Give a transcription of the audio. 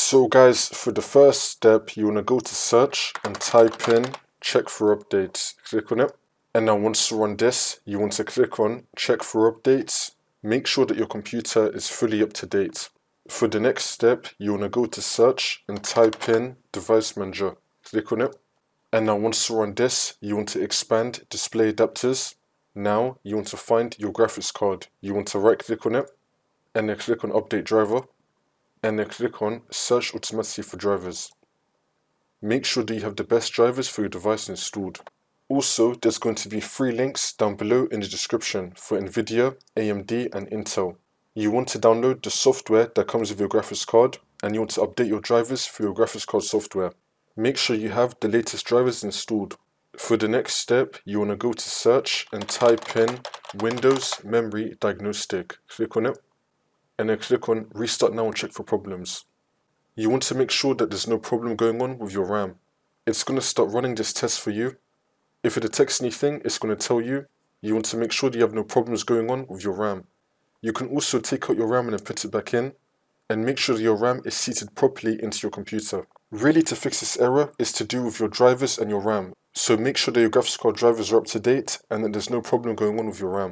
So guys, for the first step, you want to go to search and type in check for updates. Click on it. And now once you're on this, you want to click on check for updates. Make sure that your computer is fully up to date. For the next step, you want to go to search and type in device manager. Click on it. And now once you're on this, you want to expand display adapters. Now you want to find your graphics card. You want to right click on it and then click on update driver and then click on search automatically for drivers. Make sure that you have the best drivers for your device installed. Also, there's going to be 3 links down below in the description for NVIDIA, AMD and Intel. You want to download the software that comes with your graphics card and you want to update your drivers for your graphics card software. Make sure you have the latest drivers installed. For the next step, you want to go to search and type in Windows Memory Diagnostic. Click on it and then click on Restart Now and check for problems. You want to make sure that there's no problem going on with your RAM. It's going to start running this test for you. If it detects anything, it's going to tell you. You want to make sure that you have no problems going on with your RAM. You can also take out your RAM and then put it back in, and make sure that your RAM is seated properly into your computer. Really, to fix this error is to do with your drivers and your RAM. So make sure that your graphics card drivers are up to date and that there's no problem going on with your RAM.